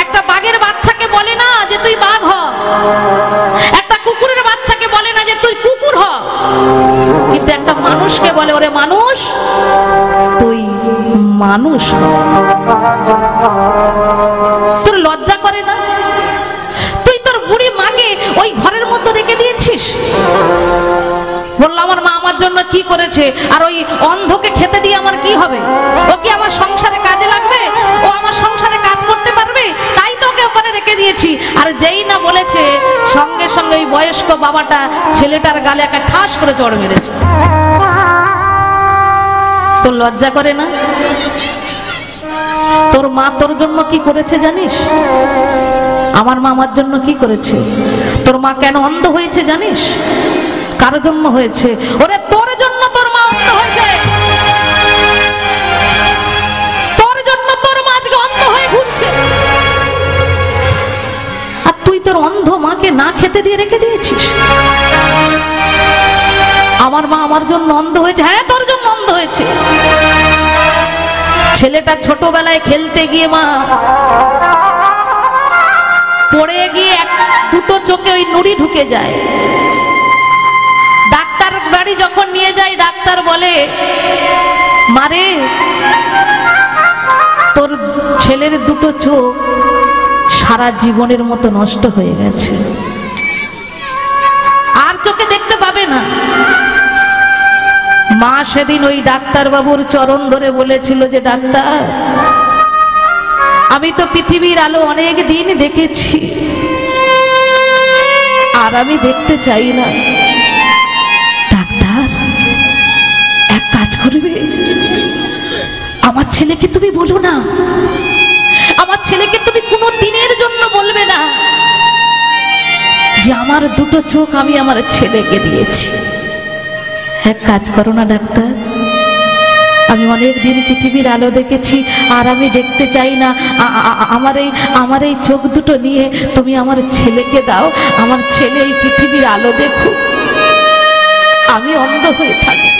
একটা বাঘের বাচ্চাকে বলে না যে তুই বাঘ হ, একটা কুকুরের বাচ্চাকে বলে না যে তুই কুকুর হ, কিন্তু একটা মানুষকে বলে ওরে মানুষ তুই মানুষ হ। তোর লজ্জা করে না? তুই তোর বুড়ি মাকে ওই ঘরের মধ্যে রেখে দিয়েছিস। বললো আমার মা আমার জন্য কি করেছে, আর ওই অন্ধকে খেতে দিয়ে আমার কি হবে? ও কি আমার সংসারে কাজে লাগবে? ও আমার সংসারে কাজ করতে পারবে? তাই তো ওকে ওখানে রেখে দিয়েছি। আর যেই না বলেছে সঙ্গে সঙ্গে ওই বয়স্ক বাবাটা ছেলেটার গালে একটা ঠাস করে চড় মেরেছে। তোর লজ্জা করে না? তোর মা তোর জন্য কি করেছে জানিস? আমার মা আমার জন্য কি করেছে? তোর মা কেন অন্ধ হয়েছে জানিস? কার জন্য হয়েছে? ওরে তোর জন্য তোর মা অন্ধ হয়েছে। তোর জন্য তোর মা আজকে অন্ধ হয়ে ঘুরছে। আর তুই তোর অন্ধ মাকে না খেতে দিয়ে রেখে দিয়েছিস। আমার মা আমার জন্য অন্ধ হয়েছে। হ্যাঁ, তোর জন্য অন্ধ হয়েছে। ছেলেটা ছোটবেলায় খেলতে গিয়ে মা পড়ে গিয়ে দুটো চোখে ওই নুড়ি ঢুকে যায়। ডাক্তার বাড়ি যখন নিয়ে যায়, ডাক্তার বলে মারে তোর ছেলের দুটো চোখ সারা জীবনের মতো নষ্ট হয়ে গেছে, আর চোখে দেখতে পাবে না। মা সেদিন ওই ডাক্তার বাবুর চরণ ধরে বলেছিল যে ডাক্তার, আমি তো পৃথিবীর আলো অনেক দিন দেখেছি, আর আমি দেখতে চাই না। ডাক্তার এক কাজ করবে, আমার ছেলেকে তুমি বলো না, আমার ছেলেকে তুমি কোনো দিনের জন্য বলবে না যে আমার দুটো চোখ আমি আমার ছেলেকে দিয়েছি। এক কাজ করো না ডাক্তার, আমি অনেক দিন পৃথিবীর আলো দেখেছি, আর আমি দেখতে চাই না। আমার এই চোখ দুটো নিয়ে তুমি আমার ছেলেকে দাও, আমার ছেলে এই পৃথিবীর আলো দেখুক, আমি অন্ধ হয়ে থাকি।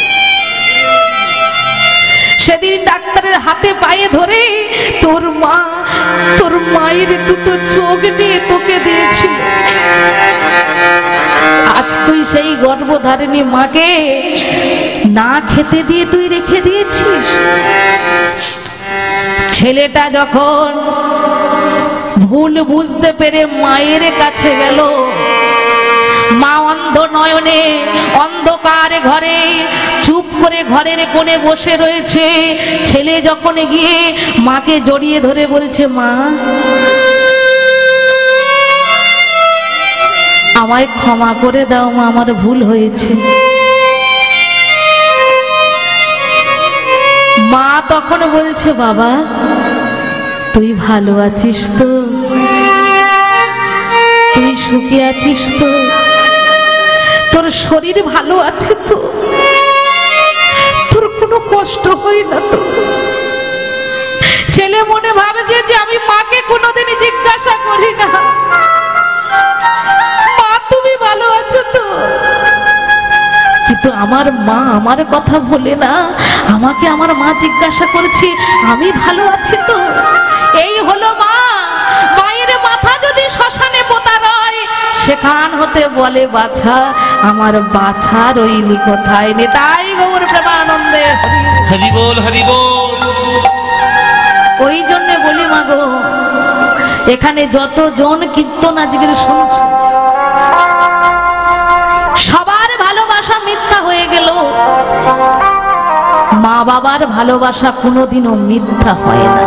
সেদিন ডাক্তারের হাতে পায়ে ধরে তোর মায়ের দুটো চোখ নিয়ে তোকে দিয়েছিল। আজ তুই সেই গর্ভধারিণী মাকে না খেতে দিয়ে তুই রেখে দিয়েছিস। ছেলেটা যখন ভুল বুঝতে পেরে মায়ের কাছে গেল, মা অন্ধ নয়নে অন্ধকার ঘরে চুপ করে ঘরের কোণে বসে রয়েছে। ছেলে যখন গিয়ে মাকে জড়িয়ে ধরে বলছে, মা আমায় ক্ষমা করে দাও, মা আমার ভুল হয়েছে। মা তখন বলছে, বাবা তুই ভালো আছিস তো? তুই সুখে আছিস তো? তোর শরীর ভালো আছে তো? তোর কোনো কষ্ট হয় না তো? ছেলে মনে ভাবে যে আমি মাকে কোনোদিন জিজ্ঞাসা করি না, মা তুমি ভালো আছো তো? কিন্তু আমার মা আমার কথা বলে না, আমাকে আমার মা জিজ্ঞাসা করেছে আমি ভালো আছি তো। এই হলো মা। মায়ের মাথা যদি শ্মশানে পোতা রয়, সেখান হতে বলে বাছা আমার বাছা রইলি কোথায়। নিতাই গৌর প্রেমানন্দে হরি বল, হরি বল। ওই জন্য বলি মা গো, এখানে যতজন কীর্তন আজকের শুনছ, সবার ভালোবাসা মিথ্যা হয়ে গেল। মা বাবার ভালোবাসা কোনোদিনও মিথ্যা হয় না।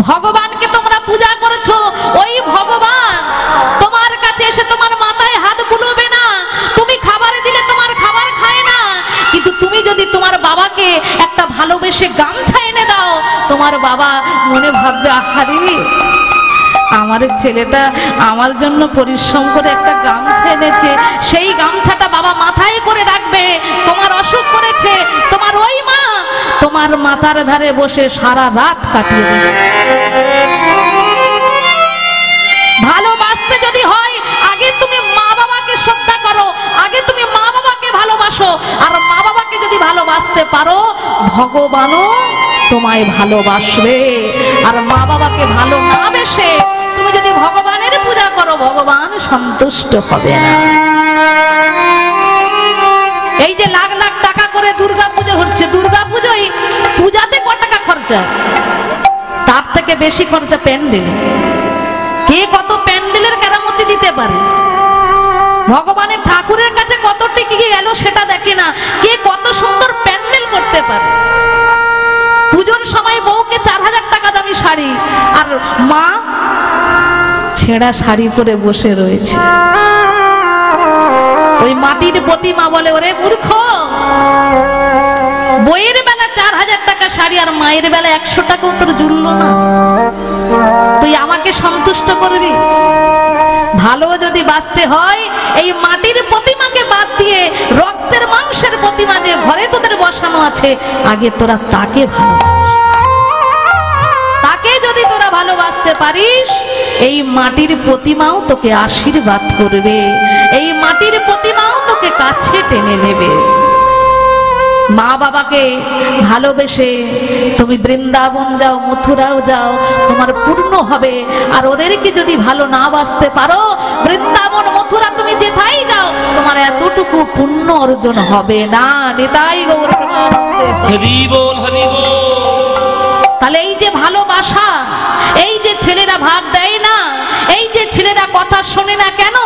ভগবানকে তোমরা পূজা করেছো, ওই ভগবান তোমার কাছে এসে তোমার মাথায় হাত বুলোবে না। তুমি খাবার দিলে তোমার খাবার খায় না, কিন্তু তুমি যদি তোমার বাবাকে একটা ভালোবেসে গামছা এনে দাও, তোমার বাবা মনে ভাববে আহারে আমার ছেলেটা আমার জন্য পরিশ্রম করে একটা গামছা এনেছে। সেই গামছাটা বাবা মাথায় করে রাখবে। তোমার অসুখ করেছে, তোমার ওই মা তোমার মাথার ধারে বসে সারা রাত কাটিয়ে দেবে। ভালোবাসতে যদি হয়, আগে তুমি মা বাবাকে শ্রদ্ধা করো, আগে তুমি মা বাবাকে ভালোবাসো। আর মা বাবাকে যদি যদি ভালোবাসতে পারো ভগবানও তোমায় ভালোবাসবে। আর মা বাবাকে ভালো না বেসে তুমি যদি ভগবানের পূজা করো ভগবান সন্তুষ্ট হবে না। এই যে লাখ লাখ টাকা করে দুর্গা পুজো হচ্ছে, দুর্গা পুজোয় পূজাতে কত টাকা খরচা, তার থেকে বেশি খরচা প্যান্ডেলে। কে কত প্যান্ডেলের কেরামতি দিতে পারে, ভগবানের ঠাকুরের কাছে কত টিকে গেল সেটা দেখে না, কে কত সুন্দর প্যান্ডেল করতে পারে। পুজোর সময় বউকে 4000 টাকা দামি শাড়ি, আর মা ছেঁড়া শাড়ি পরে বসে রয়েছে। ওই মাটির প্রতিমা বলে, ওরে মূর্খ, বইয়ের বেলা 4000 টাকা শাড়ি আর মায়ের বেলা 100 টাকাও তোর জুড়লো না, তুই আমাকে সন্তুষ্ট করবি? ভালো যদি বাঁচতে হয় এই মাটির প্রতিমাকে বাদ দিয়ে রক্তের মাংসের প্রতিমা যে ঘরে তোদের বসানো আছে আগে তোরা তাকে ভালোবাস। তাকে যদি তোরা ভালোবাসতে পারিস এই মাটির প্রতিমাও তোকে আশীর্বাদ করবে, এই মাটির প্রতিমাও তোকে কাছে টেনে নেবে। মা বাবাকে ভালোবেসে তুমি বৃন্দাবন যাও, মথুরাও যাও, তোমার পূর্ণ হবে। আর ওদেরকে যদি ভালো না বাসতে পারো বৃন্দাবন মথুরা তুমি যেথাই যাও তোমার এতটুকু পুণ্য অর্জন হবে না। নিতাই গৌর প্রেমানন্দে হরি বল, হরি বল। তাহলে এই যে ভালোবাসা, এই যে ছেলেরা ভাব দেয় না, এই যে ছেলেরা কথা শোনে না কেন,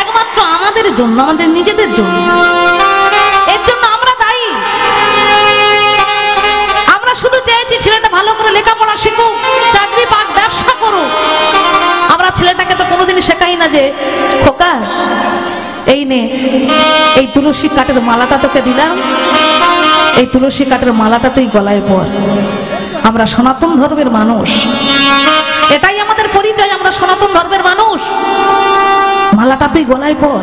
একমাত্র আমাদের জন্য, আমাদের নিজেদের জন্য। এর জন্য আমরা দায়ী। আমরা শুধু চেয়েছি ছেলেটা ভালো করে লেখাপড়া শিখুক, চাকরি পাক, ব্যবসা করুক। আমরা ছেলেটাকে তো কোনোদিন শেখাই না যে খোকা এই নে এই তুলসী কাঠের মালাটা তোকে দিলাম, এই তুলসী কাঠের মালাটা তুই গলায় পর। আমরা সনাতন ধর্মের মানুষ, এটাই আমাদের পরিচয়, আমরা সনাতন ধর্মের মানুষ। মালাটা তুই গলায় পর,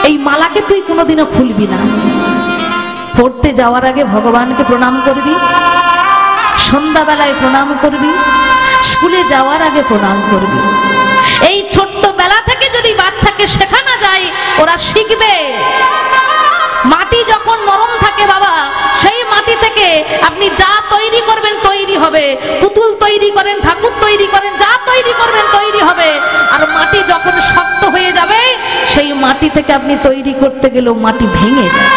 এই মালাকে তুই কোনোদিনও খুলবি না। পড়তে যাওয়ার আগে ভগবানকে প্রণাম করবি, সন্ধ্যাবেলায় প্রণাম করবি, স্কুলে যাওয়ার আগে প্রণাম করবি। এই ছোট্ট বেলা থেকে যদি বাচ্চাকে শেখানো যায় ওরা শিখবে। মাটি যখন নরম থাকে বাবা, সেই মাটি থেকে আপনি যা তৈরি করবেন তৈরি হবে। পুতুল তৈরি করেন, ঠাকুর তৈরি করেন, যা তৈরি করবেন তৈরি হবে। আর মাটি যখন শক্ত হয়ে যাবে সেই মাটি থেকে আপনি তৈরি করতে গেলেও মাটি ভেঙে যায়।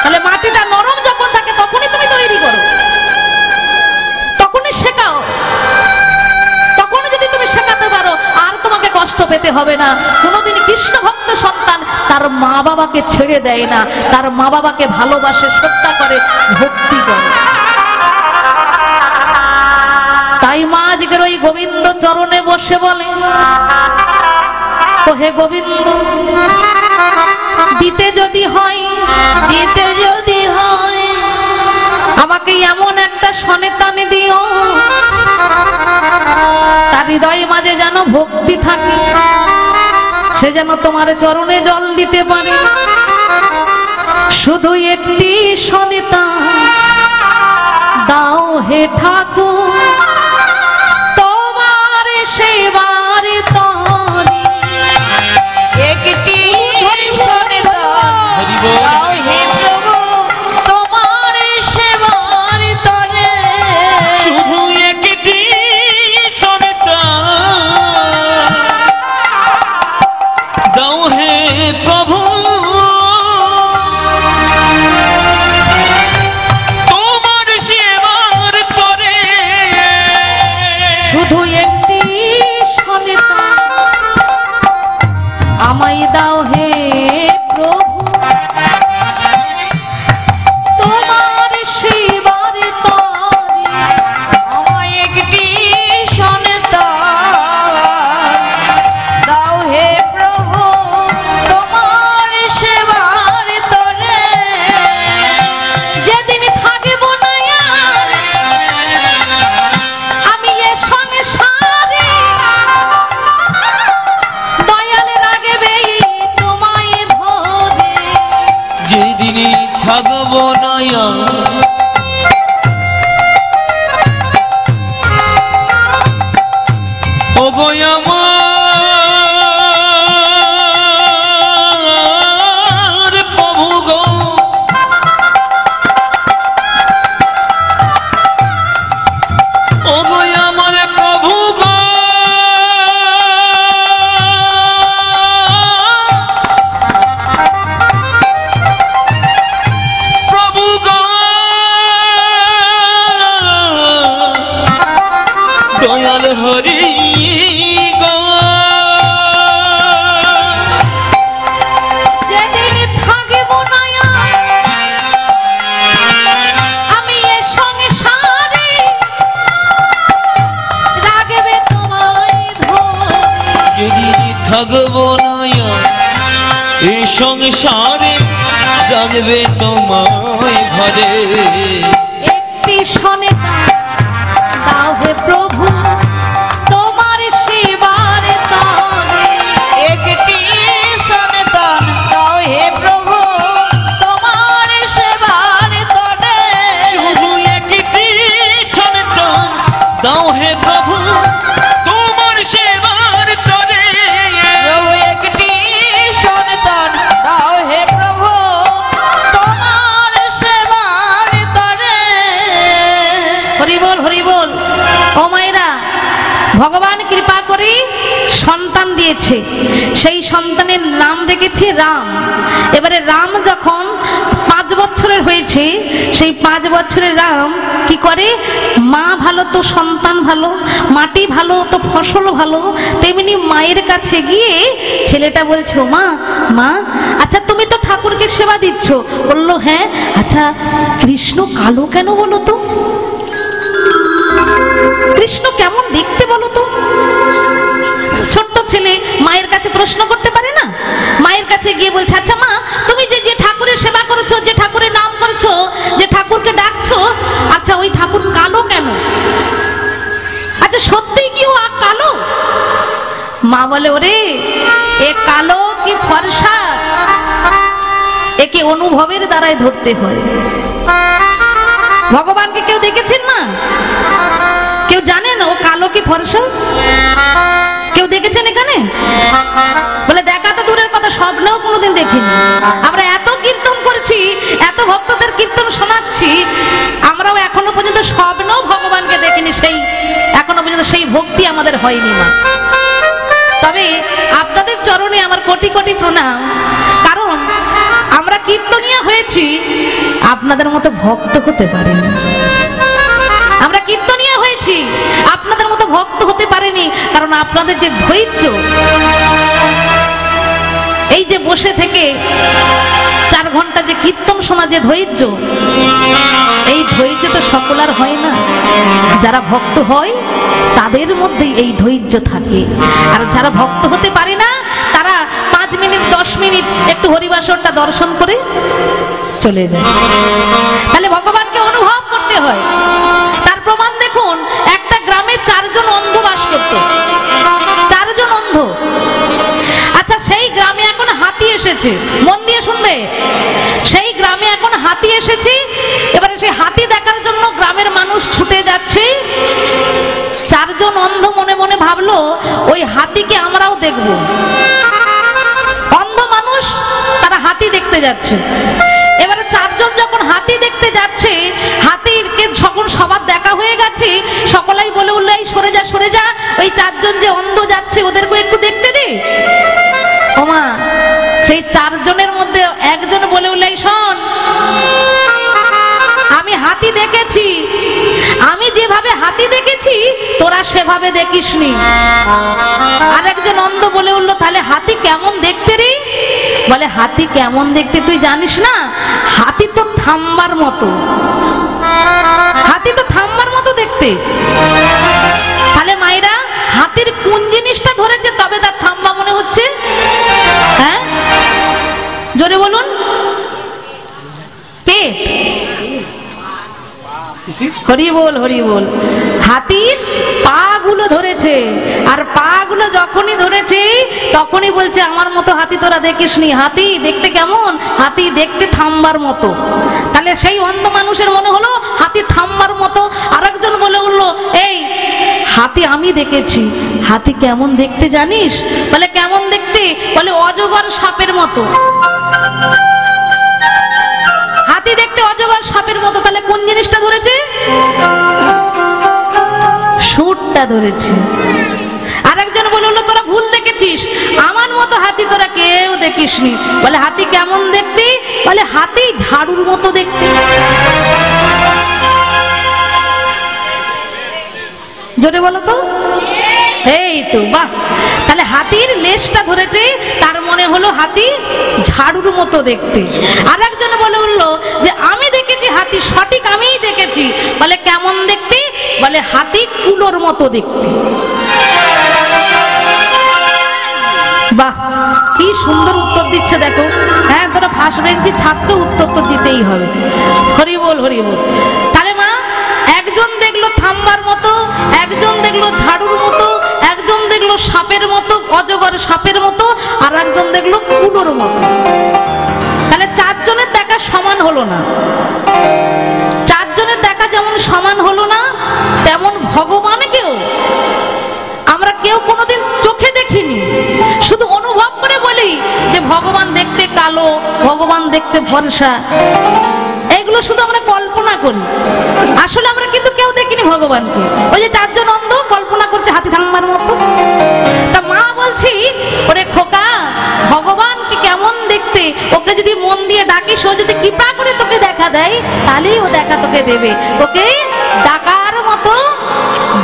তাহলে মাটিটা নরম যখন থাকে তখনই তুমি তৈরি করো, তখনই শেখাও। তখন যদি তুমি শেখাতে পারো আর তোমাকে কষ্ট পেতে হবে না। কোনোদিন কৃষ্ণ ভক্ত সন্তান তার মা বাবাকে ছেড়ে দেয় না, তার মা বাবাকে ভালোবাসে, শ্রদ্ধা করে, ভক্তি করে। তাই মা আজকের ওই গোবিন্দ চরণে বসে বলে, ও হে গোবিন্দ, দিতে যদি হয়, দিতে যদি হয় আমাকে এমন একটা সন্তান দিও তার হৃদয় মাঝে যেন ভক্তি থাকে, সে যেন তোমার চরণে জল দিতে পারে। শুধু একটি সন্তান দাও হে ঠাকুর, তোমার সেবার তরে একটি সন্তান দাও হে প্রভু, তোমার সেবার তরে শুধু একটি সন্তান দাও হে প্রভু, তোমার সেবার তরে শুধু একটি সন্তান আমায় দাও হে প্রভু, তোমার সেবার তরে আমায় একটি সন্তান দাও হে প্রভু, তোমার সেবার তরে যেদিন থাকব না আমি এ সংসারে, দয়াল রাগবে তোমায় ধরে। যেদিন থাকব না ও গো আমার সংসারে জানবে তোমায় ঘরে একটি শোনে দাও হে প্রভু তোমার সেবার তরে একটি সন্তান দাও হে প্রভু তোমার সেবার তরে শুধু একটি সন্তান দাও হে প্রভু তোমার সেবার তরে প্রভু একটি সন্তান দাও হে প্রভু তোমার সেবার তরে। হরি বল হরি বল। ও মায়েরা, ভগবান কৃপা করে সন্তান দিয়েছে, সেই সন্তানের নাম রেখেছে রাম। এবারে রাম যখন 5 বছরের হয়েছে, সেই 5 বছরের রাম কি করে, মা ভালো তো সন্তান ভালো, মাটি ভালো তো ফসল ভালো, তেমনি মায়ের কাছে গিয়ে ছেলেটা বলছে, ও মা, মা আচ্ছা তুমি তো ঠাকুরকে সেবা দিচ্ছ। বললো হ্যাঁ। আচ্ছা কৃষ্ণ কালো কেন বলো তো, কৃষ্ণ কেমন দেখতে বলো তো। ছোট্ট ছেলে মায়ের কাছে প্রশ্ন করতে পারে না, মায়ের কাছে গিয়ে বলছে, আচ্ছা মা তুমি যে যে ঠাকুরের সেবা করছো, যে ঠাকুরের নাম করছো, যে ঠাকুরকে ডাকছো, আচ্ছা ওই ঠাকুর কালো কেন? আচ্ছা সত্যি কি ও কালো? মা বলে, ওরে এ কালো কি ফর্সা একে অনুভবের দ্বারাই ধরতে হয়। ভগবানকে কেউ দেখেছেন না? কেউ জানেন ও কালো কি ফর্সা? কেউ দেখেছেন এখানে? বলে দেখা তো দূরের কথা, স্বপ্নেও কোনোদিন দেখিনি। আমরা এত কীর্তন করছি, এত ভক্তদের কীর্তন শোনাচ্ছি, আমরাও এখনো পর্যন্ত স্বপ্নেও ভগবানকে দেখিনি। সেই এখনো পর্যন্ত সেই ভক্তি আমাদের হয়নি মা। তবে আপনাদের চরণে আমার কোটি কোটি প্রণাম, কারণ আমরা কীর্তনিয়া হয়েছি, আপনাদের মতো ভক্ত হতে পারিনি। আমরা কীর্তনিয়া হয়েছি, আপনাদের মতো ভক্ত হতে পারেনি, কারণ আপনাদের যে ধৈর্য, এই যে বসে থেকে 4 ঘন্টা যে কীর্তন শোনা, যে ধৈর্য, এই ধৈর্য তো সকলার হয় না। যারা ভক্ত হয় তাদের মধ্যে এই ধৈর্য থাকে, আর যারা ভক্ত হতে পারে না তারা 5 মিনিট 10 মিনিট একটু হরিবাসরটা দর্শন করে চলে যায়। তাহলে ভগবানকে অনুভব করতে হয়। তার প্রমাণ দেখুন, একটা গ্রামে 4 জন অন্ধ বাস করত, 4 জন অন্ধ। আচ্ছা সেই গ্রামে এখন হাতি এসেছে, মন দিয়ে শুনবে, সেই গ্রামে এখন হাতি এসেছে। এবারে সেই হাতি দেখার জন্য গ্রামের মানুষ ছুটে যাচ্ছে। 4 জন অন্ধ মনে মনে ভাবলো, ওই হাতিকে আমরাও দেখব। অন্ধ মানুষ তারা হাতি দেখতে যাচ্ছে। এবারে 4 জন যখন হাতি দেখতে যাচ্ছে, হাতিকে যখন সবার দেখা হয়ে গেছে, সকলেই বলে উঠলো, এই সরে যা সরে যা, ওই 4 জন যে অন্ধ যাচ্ছে ওদেরকে একটু দেখতে দে। ওমা, সেই 4 জনের মধ্যে একজন বলে উঠলো, এই শোন, আমি হাতি দেখেছি, আমি যেভাবে হাতি দেখেছি তোরা সেভাবে দেখিসনি। আরেকজন অন্ধ বলে উঠলো, তাহলে হাতি কেমন দেখতে রে? বলে, হাতি কেমন দেখতে তুই জানিস না? হাতি তো থাম্বার মতো, হাতি তো থাম্বার মতো দেখতে। তাহলে মায়েরা, হাতির কোন জিনিসটা ধরেছে তবে তার থাম্বা মনে হচ্ছে? হ্যাঁ জোরে বলুন। পেট। হরি বল হরি বল। হাতির পা গুলো ধরেছে, আর পা গুলো যখনই ধরেছে তখনই বলছে, আমার মতো হাতি তোরা দেখিসনি। হাতি দেখতে কেমন? হাতি দেখতে থাম্বার মতো। তাহলে সেই অন্ধ মানুষের মনে হলো হাতি থাম্বার মতো। আরেকজন বলে উঠলো, এই হাতি আমি দেখেছি। হাতি কেমন দেখতে জানিস? বলে, কেমন দেখতে? বলে, অজগর সাপের মতো। হাতি দেখতে অজগর সাপের মতো। তাহলে কোন জিনিসটা ধরেছে? সুরটা ধরেছে। আরেকজন বলে হলো, তোরা ভুল দেখেছিস, আমার মতো হাতি তোরা কেউ দেখিসনি। বলে, হাতি কেমন দেখতে? বলে, হাতি ঝাড়ুর মতো দেখতে। জোরে বলো তো। এই তো, বাহ। তাহলে হাতির লেজটা ধরেছে, তার মনে হলো হাতি ঝাড়ুর মতো দেখতে। আরেকজন বলে উঠলো যে আমি দেখেছি হাতি, সঠিক আমিই দেখেছি। বলে, কেমন দেখতে? বলে, হাতি কুলোর মতো দেখতে। বাহ, কি সুন্দর উত্তর দিচ্ছে দেখো। হ্যাঁ, তোরা ফার্স্ট বেঞ্চি ছাত্র, উত্তর তো দিতেই হবে। হরি বল, হরি বল। তাহলে মা, একজন দেখলো থাম্বার মতো, একজন দেখলো ঝাড়ুর মতো, একজন দেখলো সাপের মতো, অজগর সাপের মতো, আর একজন দেখলো কুলোর মতো। তাহলে চারজনের দেখা সমান হলো না। চারজনের দেখা যেমন সমান হলো না, তেমন ভগবানকেও আমরা কেউ কোনোদিন চোখে দেখিনি, শুধু অনুভব করে বলি যে ভগবান দেখতে কালো, ভগবান দেখতে ফর্সা। এগুলো শুধু আমরা কল্পনা করি, আসলে আমরা কিন্তু কেউ দেখিনি ভগবানকে। ওই যে চারজন অন্ধ কল্পনা করছে হাতি থাম্বার মতো। তা মা বলছি, ওরে খোকা, ভগবানকে কেমন দেখতে, ওকে যদি মন দিয়ে ডাকিস, ও যদি কৃপা করে তোকে দেখা দেয়, তাহলেই ও দেখা তোকে দেবে। ওকে ডাকার মতো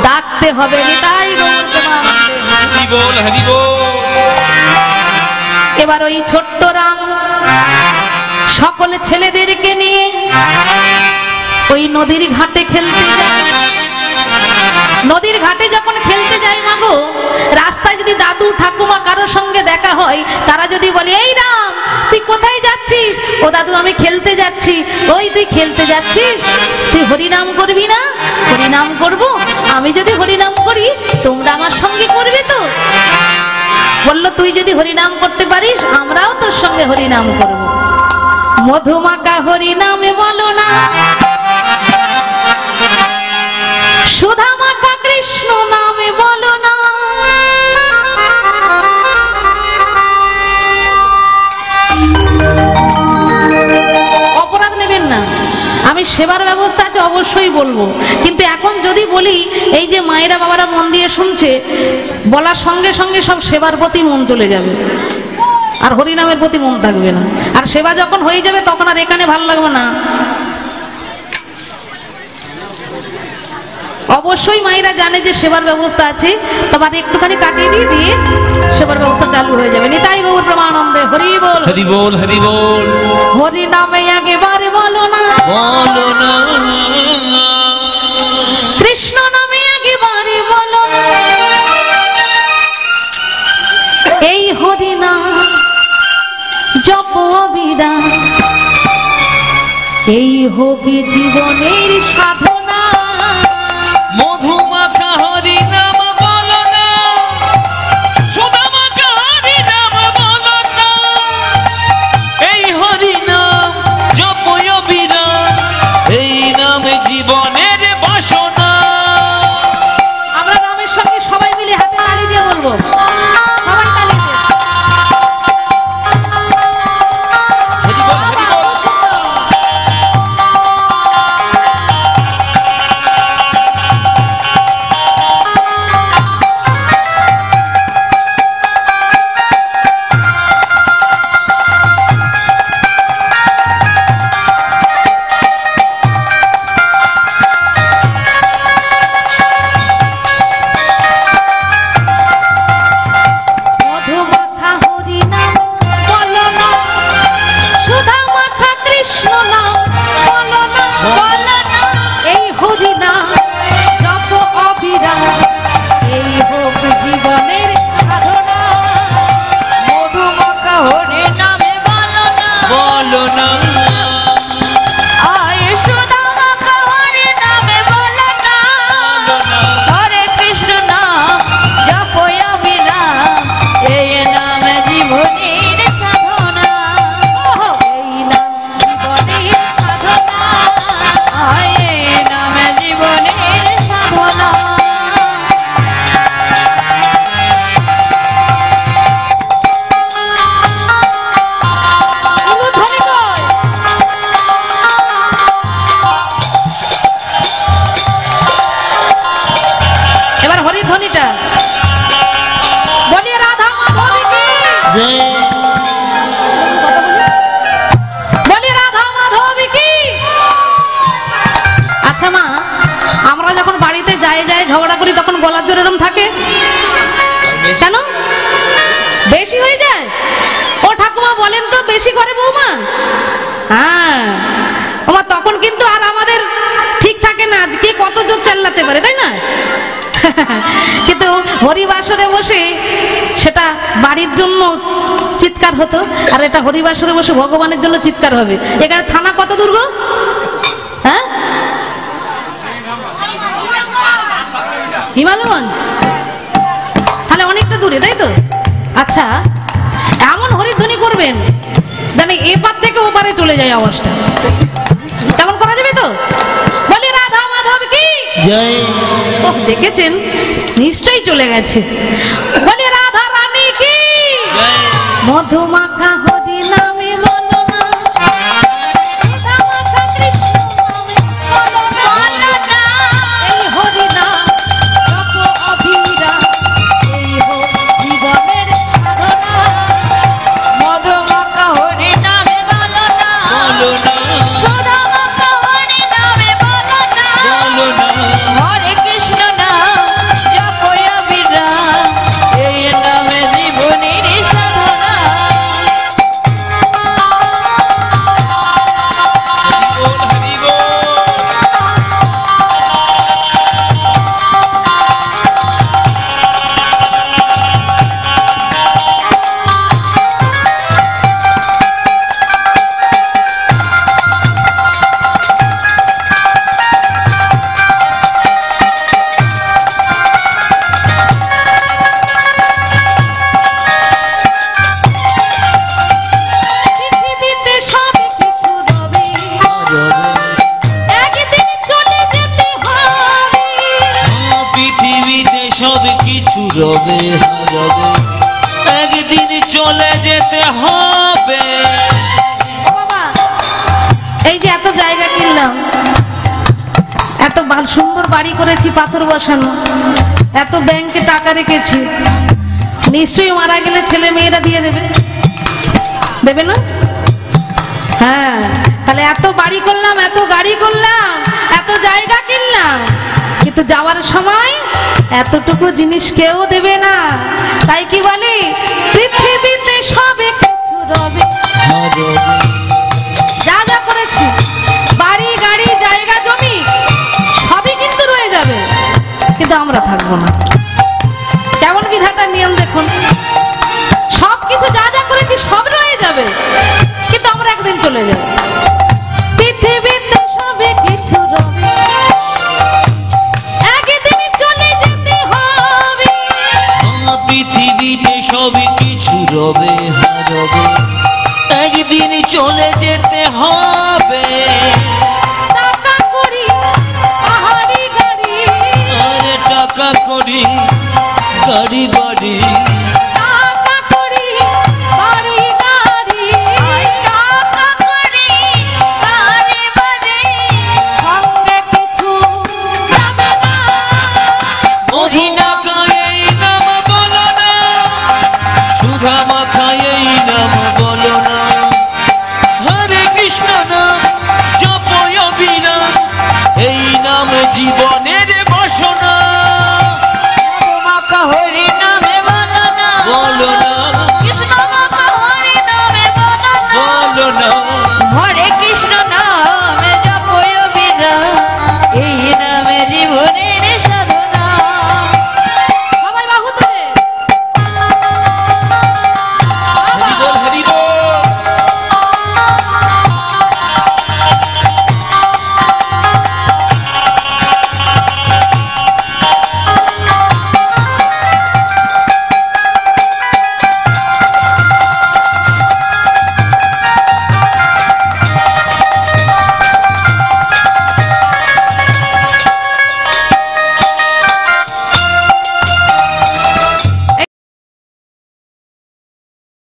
ডাকতে হবে। তাই এবার ওই ছোট্ট রাম সকল ছেলেদেরকে নিয়ে ওই নদীর ঘাটে খেলতে যায়। নদীর ঘাটে যখন খেলতে যায় মাগো, রাস্তায় যদি দাদু ঠাকুমা কারোর সঙ্গে দেখা হয়, তারা যদি বলে, এই রাম তুই কোথায় যাচ্ছিস? ও দাদু আমি খেলতে যাচ্ছি। ওই তুই খেলতে যাচ্ছিস, তুই হরিনাম করবি না? হরিনাম করব। আমি যদি হরিনাম করি, তোমরা আমার সঙ্গে করবে তো? বললো, তুই যদি হরিনাম করতে পারিস, আমরাও তোর সঙ্গে হরিনাম করব। মধুমাকা হরিনামে বলো না, সুধামাকা কৃষ্ণ নামে বলো না, অপরাধ নেবেন না। আমি সেবার ব্যবস্থা আছে, অবশ্যই বলবো। কিন্তু এখন যদি বলি, এই যে মায়েরা বাবারা মন দিয়ে শুনছে, বলার সঙ্গে সঙ্গে সব সেবার প্রতি মন চলে যাবে, আর হরিনামের প্রতি মন থাকবে না। আর সেবা যখন হয়ে যাবে, তখন আর এখানে ভালো লাগবে না। অবশ্যই মায়েরা জানে যে সেবার ব্যবস্থা আছে, তবে আর একটুখানি কাটিয়ে দিয়ে সেবার ব্যবস্থা চালু হয়ে যাবে। নিতাই গৌর প্রেমানন্দে হরি বল, হরি বল, হরি বল। হরি নামে একেবারে বলো না, বলো না। কৃষ্ণ নামে একেবারে বলো না। এই হরি নাম জপ অবিরাম, এই হবে জীবনের সাধনা। মধুমাখা হরি নাম বলো না, সুধামাখা হরি নাম বলো না। এই হরি নাম জপয় বিরাম, এই নামে জীবনের বাসনা। আমরা নামের সঙ্গে সবাই মিলে হাতে তালি দিয়ে বলবো, সবাই তালি দিয়ে। হরি বল, হরি বল। মধুমাখা হরি নাম বলো না, সুধামাখা কৃষ্ণ নাম বলো না, বলো না। এই হরি নাম জপ অবিরাম, এই হোক জীবনের সাধনা। মধুমাখা হরি নামে বলো না, বলো না। আয় সুধামাখা হরি নামে বলো না। হরে কৃষ্ণ নাম জপয় অবিরাম, এই নামে জীবনের সাধনা। এই নাম জীবনের সাধনা। আয় এই নামে জীবনের সাধনা। উলুধ্বনি কই? এবার হরিধ্বনিটা বলি, রাধা মাধবী কি, বলি রাধা মাধবী কি। আচ্ছা মা, আমরা যখন বাড়িতে যাই ঝগড়া করি, তখন গলার জোর এরম থাকে কেন? বেশি হয়ে যায়? ও ঠাকুমা বলেন তো, বেশি করে বৌমা? হ্যাঁ ওমা, তখন কিন্তু আর আমাদের ঠিক থাকে না, আজকে কত জোর চেল্লাতে পারে, তাই না? কিন্তু হরিবাসরে বসে সেটা বাড়ির জন্য চিৎকার হতো, আর এটা হরিবাসরে বসে ভগবানের জন্য চিৎকার হবে। এখানে থানা কত দূর গো? হ্যাঁ, হিমালয়গঞ্জ, তাহলে অনেকটা দূরে, তাই তো? আচ্ছা, এমন হরিধ্বনি করবেন জানে এপার থেকে ওপারে চলে যায় আওয়াজটা, তেমন করা যাবে তো? বলি রাধা মাধব কি জয়। ওহ, দেখেছেন নিশ্চয়ই চলে গেছে। বলি রাধা রানী কি জয়। মধুমাখা হরি নামে বলো না, রাধামাখা কৃষ্ণ নামে বলো না, এই হরি নাম যত অভিরাম, এই হোক জীবনের সাধনা। মধুমাখা হরি নামে বলো না, বলো না, সুধামাখা হরি নামে বলো না, বলো না, হরে কৃষ্ণ নাম জপয় বিরাম, এই নামে জীবনের সাধনা। বল হরি বল। পৃথিবীতে সব কিছু রবে, একদিন চলে যেতে হবে। পৃথিবীতে সব কিছু রবে হারাবে, একদিন চলে যেতে হবে। বাবা, এই যে এত জায়গা কিনলাম, এত সুন্দর বাড়ি করেছি, পাথর বসানো, এত ব্যাংকে টাকা রেখেছি, নিশ্চয়ই মারা গেলে ছেলে মেয়েরা দিয়ে দেবে, দেবে না? হ্যাঁ, তাহলে এত বাড়ি করলাম, এত গাড়ি করলাম, এত জায়গা কিনলাম, কিন্তু যাওয়ার সময় এতটুকু জিনিস কেউ দেবে না। তাই কি বলে, পৃথিবীতে সবে কিছু রবে, হারাবে, যা যা করেছি বাড়ি গাড়ি জায়গা জমি সবই কিন্তু রয়ে যাবে, কিন্তু আমরা থাকবো না। কেমন বিধাতার নিয়ম দেখুন, সবকিছু যা যা করেছি সব রয়ে যাবে, কিন্তু আমরা একদিন চলে যাব। পৃথিবীতে সবে কিছু রবে, একদিন চলে যেতে হবে। পৃথিবীতে সব কিছু রবে হারাবে, একদিন চলে যেতে হবে। টাকা করি পাহাড়ি গাড়ি, আরে টাকা করি গাড়ি বাড়ি,